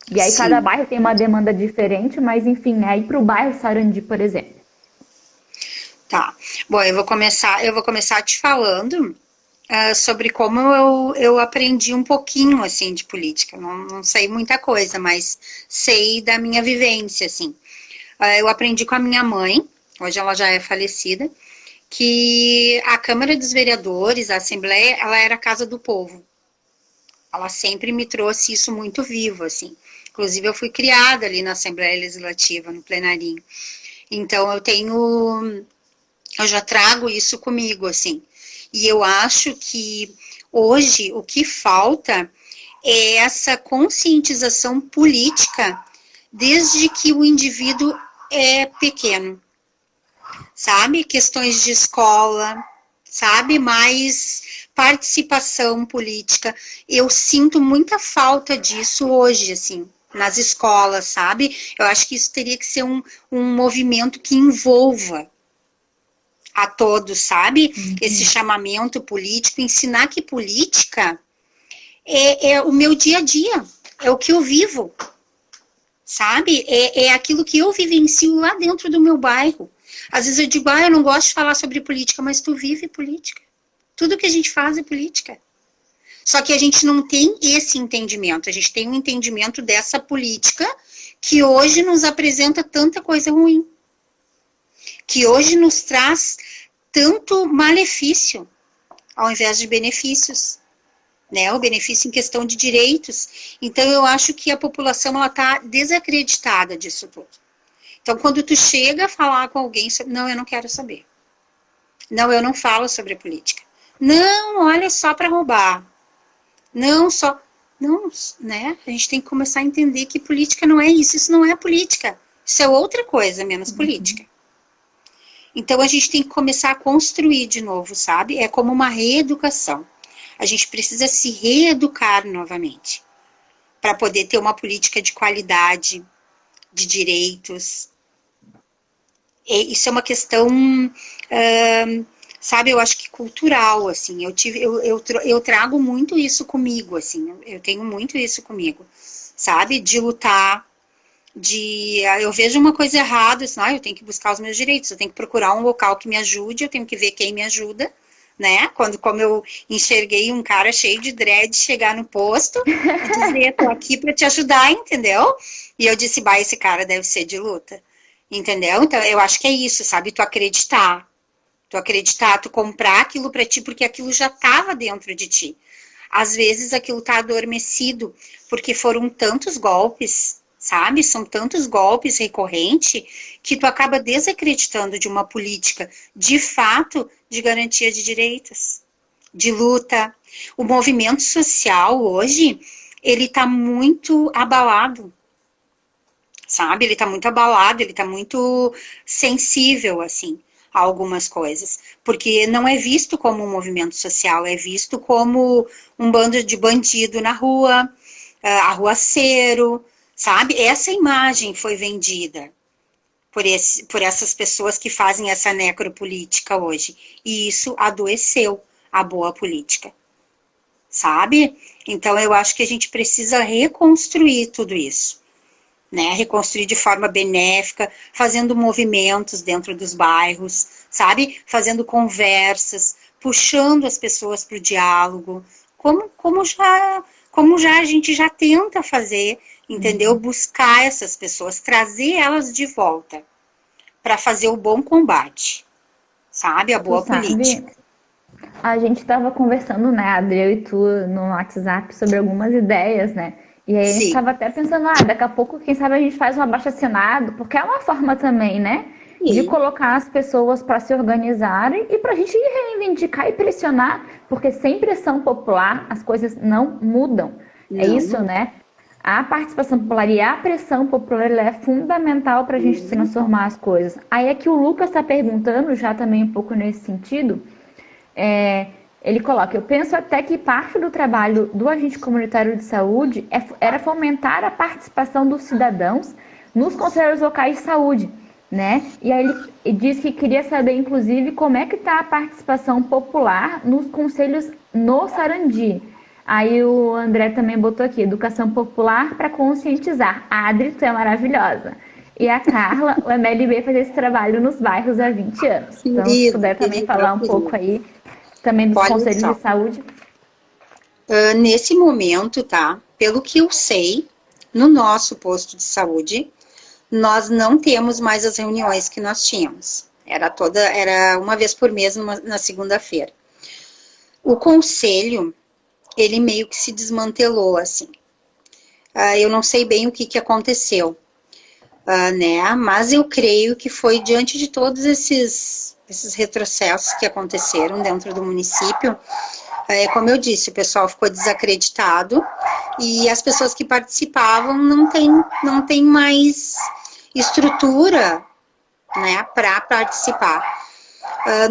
E aí cada bairro tem uma demanda diferente, mas enfim, aí para o bairro Sarandi, por exemplo. Tá. Bom, eu vou começar te falando sobre como eu aprendi um pouquinho, assim, de política. Não sei muita coisa, mas sei da minha vivência, assim. Eu aprendi com a minha mãe, hoje ela já é falecida, que a Câmara dos Vereadores, a Assembleia, ela era a casa do povo. Ela sempre me trouxe isso muito vivo, assim. Inclusive, eu fui criada ali na Assembleia Legislativa, no plenarinho. Então, eu já trago isso comigo, assim. E eu acho que hoje o que falta é essa conscientização política desde que o indivíduo é pequeno. Sabe? Questões de escola, sabe? Mais participação política. Eu sinto muita falta disso hoje, assim, nas escolas, sabe? Eu acho que isso teria que ser um movimento que envolva a todos, sabe? Esse chamamento político, ensinar que política é o meu dia a dia, é o que eu vivo, sabe? É aquilo que eu vivencio lá dentro do meu bairro. Às vezes eu digo, eu não gosto de falar sobre política, mas tu vive política. Tudo que a gente faz é política. Só que a gente não tem esse entendimento, a gente tem um entendimento dessa política que hoje nos apresenta tanta coisa ruim. Que hoje nos traz tanto malefício, ao invés de benefícios, né? O benefício em questão de direitos. Então, eu acho que a população está desacreditada disso tudo. Então, quando tu chega a falar com alguém sobre... Não, eu não quero saber. Não, eu não falo sobre política. Não, olha, só para roubar. Não, só... Não, né? A gente tem que começar a entender que política não é isso. Isso não é política. Isso é outra coisa, menos política. Então, a gente tem que começar a construir de novo, sabe? É como uma reeducação. A gente precisa se reeducar novamente para poder ter uma política de qualidade, de direitos. Isso é uma questão, sabe, eu acho que cultural, assim. Eu trago muito isso comigo, assim. Eu tenho muito isso comigo, sabe? De lutar. Eu vejo uma coisa errada, assim, eu tenho que buscar os meus direitos, eu tenho que procurar um local que me ajude, eu tenho que ver quem me ajuda, né? Como eu enxerguei um cara cheio de dread chegar no posto e dizer, tô aqui para te ajudar, entendeu? E eu disse, esse cara deve ser de luta, entendeu? Então, eu acho que é isso, sabe? Tu acreditar, tu comprar aquilo para ti, porque aquilo já estava dentro de ti. Às vezes aquilo tá adormecido, porque foram tantos golpes, sabe? São tantos golpes recorrentes que tu acaba desacreditando de uma política, de fato, de garantia de direitos, de luta. O movimento social hoje, ele tá muito abalado, sabe? Ele tá muito abalado, ele tá muito sensível, assim, a algumas coisas. Porque não é visto como um movimento social, é visto como um bando de bandido na rua, arruaceiro, sabe? Essa imagem foi vendida por essas pessoas que fazem essa necropolítica hoje. E isso adoeceu a boa política, sabe? Então, eu acho que a gente precisa reconstruir tudo isso, né? Reconstruir de forma benéfica, fazendo movimentos dentro dos bairros, sabe? Fazendo conversas, puxando as pessoas para o diálogo, como já a gente já tenta fazer, entendeu? Buscar essas pessoas, trazer elas de volta para fazer o bom combate, sabe? A Tu boa sabe, política. a gente estava conversando, né, Adri, eu e tu, no WhatsApp sobre algumas ideias, né? E aí a gente Sim, estava até pensando, daqui a pouco, quem sabe a gente faz um abaixo-assinado, porque é uma forma também, né, de sim, colocar as pessoas para se organizarem e para a gente reivindicar e pressionar, porque sem pressão popular as coisas não mudam. É isso, não, né? A participação popular e a pressão popular ela é fundamental para a gente transformar as coisas. Aí é que o Lucas está perguntando, já também um pouco nesse sentido, é, ele coloca: eu penso até que parte do trabalho do agente comunitário de saúde era fomentar a participação dos cidadãos nos conselhos locais de saúde, né? E aí ele diz que queria saber, inclusive, como é que está a participação popular nos conselhos no Sarandi. Aí o André também botou aqui: educação popular para conscientizar. A Adri, tu é maravilhosa. E a Carla, o MLB faz esse trabalho nos bairros há 20 anos. Então, se querida, puder também querida, falar um pouco querida. aí também dos Olha conselhos de só, saúde. nesse momento, tá? Pelo que eu sei, no nosso posto de saúde, nós não temos mais as reuniões que nós tínhamos. Era uma vez por mês na segunda-feira. O conselho, ele meio que se desmantelou, assim. Eu não sei bem o que aconteceu, né? Mas eu creio que foi diante de todos esses retrocessos que aconteceram dentro do município. Como eu disse, o pessoal ficou desacreditado e as pessoas que participavam não tem mais estrutura, né, para participar.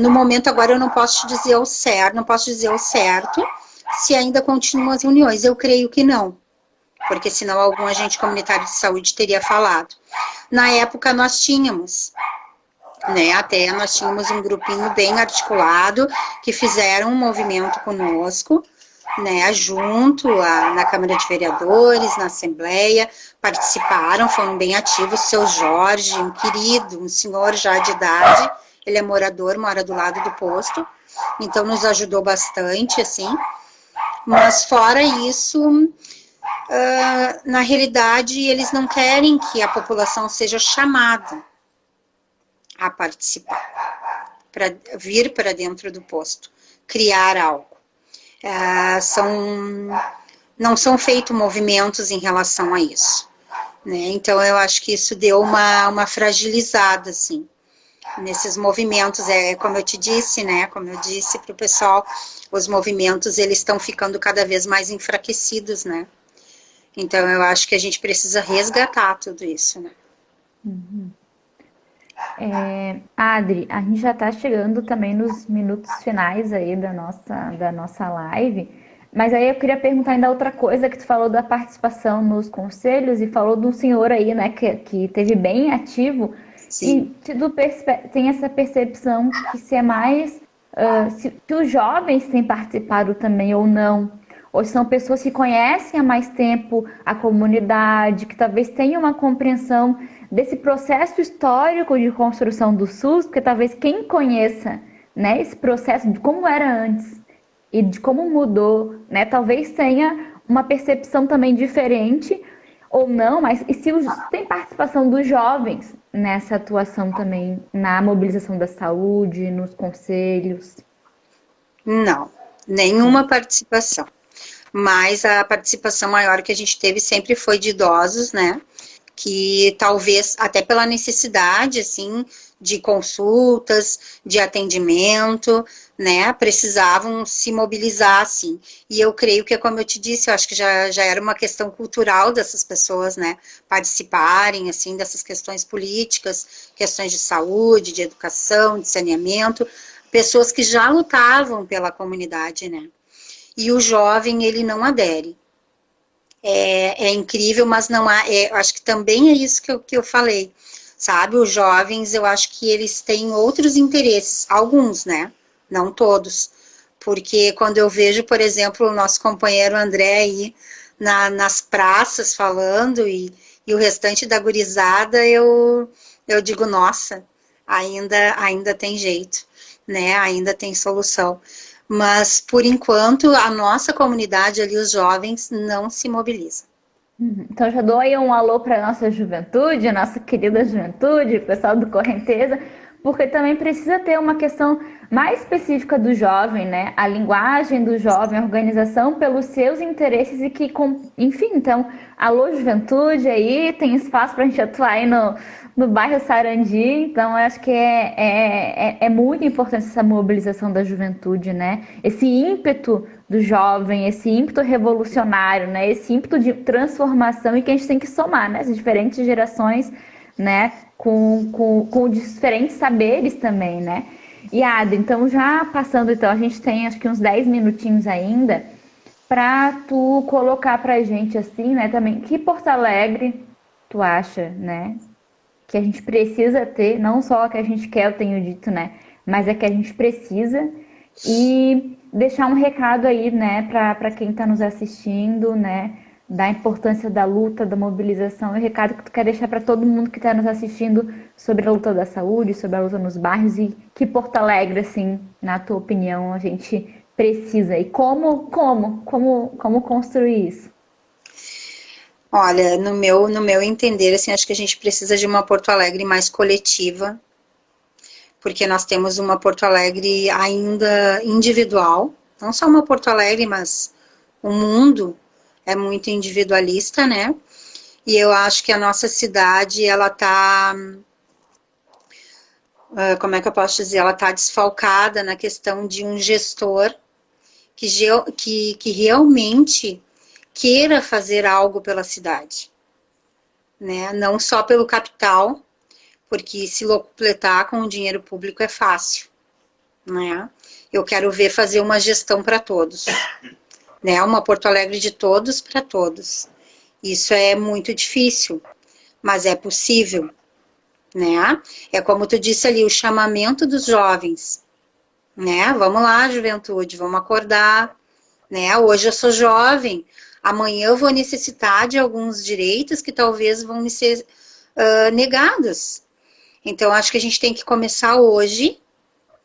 No momento agora eu não posso te dizer o certo, não posso dizer o certo se ainda continuam as reuniões. Eu creio que não, porque senão algum agente comunitário de saúde teria falado. Na época nós tínhamos, né, até nós tínhamos um grupinho bem articulado que fizeram um movimento conosco, né, na Câmara de Vereadores, na Assembleia, participaram, foram bem ativos. O seu Jorge, um querido, um senhor já de idade, ele é morador, mora do lado do posto, então nos ajudou bastante, assim. Mas fora isso, na realidade, eles não querem que a população seja chamada a participar, para vir para dentro do posto, criar algo. Não são feitos movimentos em relação a isso, né? Então eu acho que isso deu uma fragilizada, assim, nesses movimentos. Como eu te disse, né? Como eu disse para o pessoal, os movimentos eles estão ficando cada vez mais enfraquecidos, né? Então eu acho que a gente precisa resgatar tudo isso, né? Adri, a gente já está chegando também nos minutos finais aí da nossa live, mas aí eu queria perguntar ainda outra coisa, que tu falou da participação nos conselhos e falou de um senhor aí, né, que teve bem ativo, Sim. e se tu tem essa percepção que se é mais, se os jovens têm participado também ou não, ou são pessoas que conhecem há mais tempo a comunidade, que talvez tenham uma compreensão desse processo histórico de construção do SUS, porque talvez quem conheça, né, esse processo de como era antes e de como mudou, né, talvez tenha uma percepção também diferente ou não, mas e se tem participação dos jovens nessa atuação também na mobilização da saúde, nos conselhos? Não, nenhuma participação. Mas a participação maior que a gente teve sempre foi de idosos, né? Que talvez até pela necessidade, assim, de consultas, de atendimento, né, precisavam se mobilizar, assim. E eu creio que, como eu te disse, eu acho que já era uma questão cultural dessas pessoas, né, participarem, assim, dessas questões políticas, questões de saúde, de educação, de saneamento, pessoas que já lutavam pela comunidade, né. E o jovem, ele não adere. é incrível, mas não há, eu acho que também é isso que eu falei, sabe? Os jovens, eu acho que eles têm outros interesses, alguns, né? Não todos. Porque quando eu vejo, por exemplo, o nosso companheiro André aí nas praças falando e o restante da gurizada, eu digo, nossa, ainda tem jeito, né? Ainda tem solução. Mas, por enquanto, a nossa comunidade ali, os jovens, não se mobilizam. Então já dou aí um alô para nossa juventude, nossa querida juventude, pessoal do Correnteza, porque também precisa ter uma questão mais específica do jovem, né? A linguagem do jovem, a organização pelos seus interesses e que, enfim, então, alô juventude aí, tem espaço para a gente atuar aí no bairro Sarandi, então eu acho que é muito importante essa mobilização da juventude, né? Esse ímpeto do jovem, esse ímpeto revolucionário, né? Esse ímpeto de transformação e que a gente tem que somar, né? As diferentes gerações, né? Com diferentes saberes também, né? E Ada, então já passando, então a gente tem acho que uns 10 minutinhos ainda para tu colocar pra gente assim, né? Também que Porto Alegre tu acha, né? Que a gente precisa ter, não só que a gente quer, eu tenho dito, né? Mas é que a gente precisa e deixar um recado aí, né, para quem está nos assistindo, né, da importância da luta, da mobilização, e o recado que tu quer deixar para todo mundo que está nos assistindo sobre a luta da saúde, sobre a luta nos bairros e que Porto Alegre, assim, na tua opinião, a gente precisa e como construir isso? Olha, no meu entender, assim, acho que a gente precisa de uma Porto Alegre mais coletiva, porque nós temos uma Porto Alegre ainda individual, não só uma Porto Alegre, mas o mundo é muito individualista, né? E eu acho que a nossa cidade, ela tá, como é que eu posso dizer, ela tá desfalcada na questão de um gestor que realmente queira fazer algo pela cidade, né? Não só pelo capital, porque se locupletar com o dinheiro público é fácil, né? Eu quero ver fazer uma gestão para todos, né? Uma Porto Alegre de todos para todos. Isso é muito difícil, mas é possível, né? É como tu disse ali, o chamamento dos jovens, né? Vamos lá, juventude, vamos acordar, né? Hoje eu sou jovem, amanhã eu vou necessitar de alguns direitos que talvez vão me ser negados. Então, acho que a gente tem que começar hoje,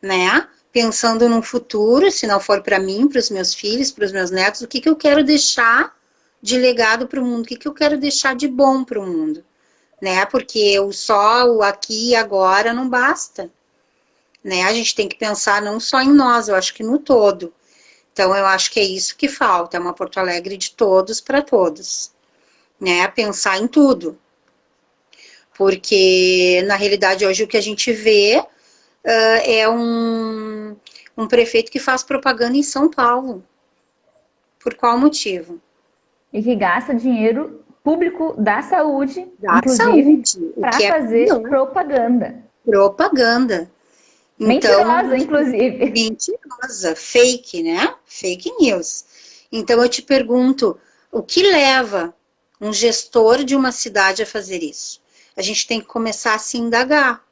né? Pensando no futuro, se não for para mim, para os meus filhos, para os meus netos, o que, que eu quero deixar de legado para o mundo, o que, que eu quero deixar de bom para o mundo, né? Porque o só, o aqui e agora não basta, né? A gente tem que pensar não só em nós, eu acho que no todo. Então, eu acho que é isso que falta, é uma Porto Alegre de todos para todos, né? Pensar em tudo. Porque, na realidade, hoje o que a gente vê é um prefeito que faz propaganda em São Paulo. Por qual motivo? E que gasta dinheiro público da saúde, Da inclusive, saúde, o para que é fazer pior, propaganda. propaganda. Então, Mentirosa, inclusive. mentirosa, fake, né? Fake news. Então, eu te pergunto, o que leva um gestor de uma cidade a fazer isso? A gente tem que começar a se indagar,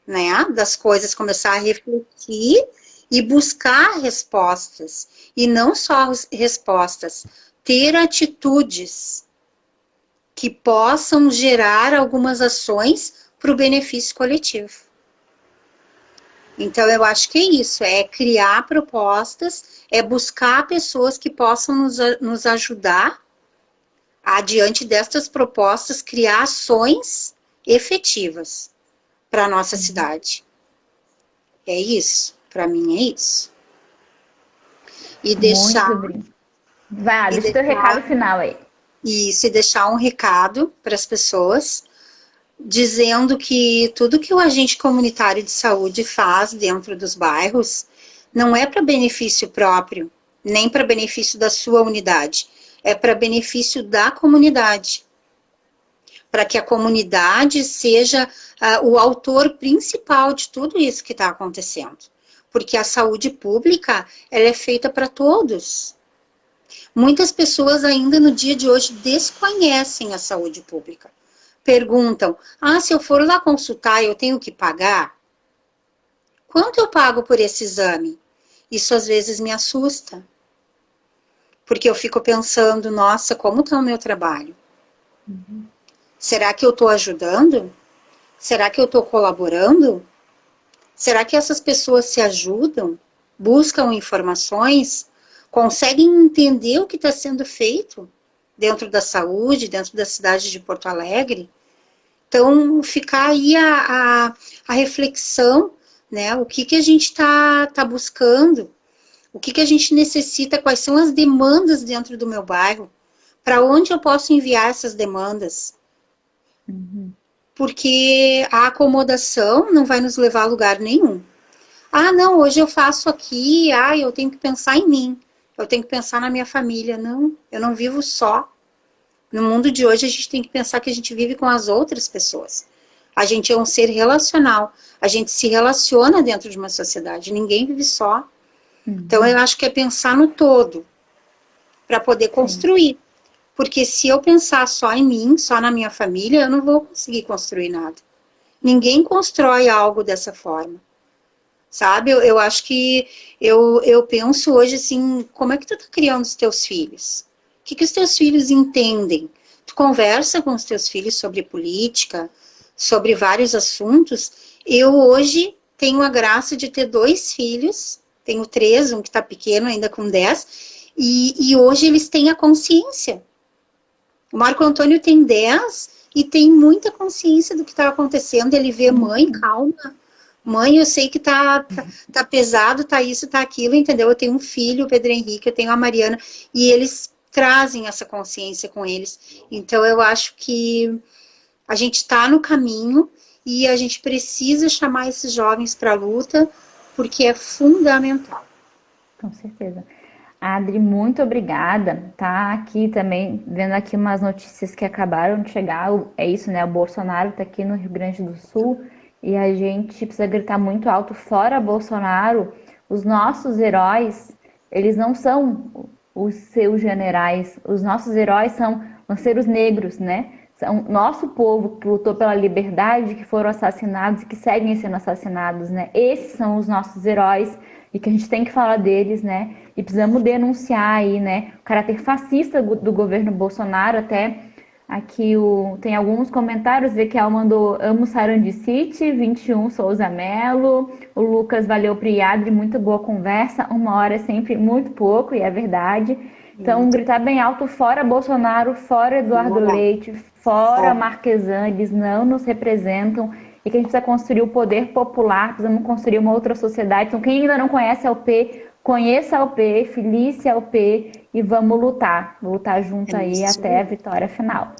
né? Das coisas, começar a refletir e buscar respostas. E não só respostas, ter atitudes que possam gerar algumas ações para o benefício coletivo. Então, eu acho que é isso, é criar propostas, é buscar pessoas que possam nos ajudar a, diante destas propostas, criar ações efetivas para a nossa cidade. É isso, para mim é isso. E deixar, Muito bem. Vai, e deixa o teu recado deixar final aí. isso, e deixar um recado para as pessoas, dizendo que tudo que o agente comunitário de saúde faz dentro dos bairros não é para benefício próprio, nem para benefício da sua unidade, é para benefício da comunidade, para que a comunidade seja o autor principal de tudo isso que está acontecendo. Porque a saúde pública, ela é feita para todos. Muitas pessoas ainda no dia de hoje desconhecem a saúde pública. Perguntam, se eu for lá consultar, eu tenho que pagar? Quanto eu pago por esse exame? Isso às vezes me assusta. Porque eu fico pensando, nossa, como está o meu trabalho? Será que eu estou ajudando? Será que eu estou colaborando? Será que essas pessoas se ajudam? Buscam informações? Conseguem entender o que está sendo feito dentro da saúde, dentro da cidade de Porto Alegre? Então, ficar aí a reflexão, né? O que a gente tá buscando? O que a gente necessita? Quais são as demandas dentro do meu bairro? Para onde eu posso enviar essas demandas? Porque a acomodação não vai nos levar a lugar nenhum. Não, hoje eu faço aqui, eu tenho que pensar em mim, eu tenho que pensar na minha família. Não, eu não vivo só. No mundo de hoje, a gente tem que pensar que a gente vive com as outras pessoas. A gente é um ser relacional, a gente se relaciona dentro de uma sociedade, ninguém vive só. Então, eu acho que é pensar no todo, para poder construir. Porque se eu pensar só em mim, só na minha família, eu não vou conseguir construir nada. Ninguém constrói algo dessa forma. Sabe? Eu acho que eu penso hoje assim, como é que tu tá criando os teus filhos? O que os teus filhos entendem? Tu conversa com os teus filhos sobre política, sobre vários assuntos. Eu hoje tenho a graça de ter 2 filhos, tenho 3, um que tá pequeno ainda com 10, e hoje eles têm a consciência. O Marco Antônio tem 10 e tem muita consciência do que está acontecendo. Ele vê, mãe, calma. Mãe, eu sei que tá pesado, tá isso, tá aquilo, entendeu? Eu tenho um filho, o Pedro Henrique, eu tenho a Mariana, e eles trazem essa consciência com eles. Então, eu acho que a gente está no caminho e a gente precisa chamar esses jovens para a luta, porque é fundamental. Com certeza. Adri, muito obrigada. Tá aqui também, vendo aqui umas notícias que acabaram de chegar. É isso, né? O Bolsonaro tá aqui no Rio Grande do Sul e a gente precisa gritar muito alto, fora Bolsonaro. Os nossos heróis, eles não são os seus generais. Os nossos heróis são lanceiros negros, né? São nosso povo que lutou pela liberdade, que foram assassinados e que seguem sendo assassinados, né? Esses são os nossos heróis e que a gente tem que falar deles, né? E precisamos denunciar aí, né? O caráter fascista do governo Bolsonaro. Até aqui tem alguns comentários. Vê que ela mandou: amo Sarandi City, 21 Souza Melo. O Lucas, valeu Priadri, muito boa conversa. 1 hora é sempre muito pouco, e é verdade. Então, gritar bem alto, fora Bolsonaro, fora Eduardo Leite, fora Marquesan, eles não nos representam. E que a gente precisa construir o poder popular, precisamos construir uma outra sociedade. Então, quem ainda não conhece a UP, conheça a UP, filie-se a UP e vamos lutar junto aí até a vitória final.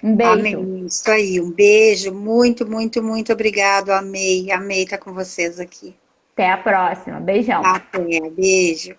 Um beijo. Amém, isso aí, um beijo, muito, muito, muito obrigado, amei estar com vocês aqui. Até a próxima, beijão. Até, beijo.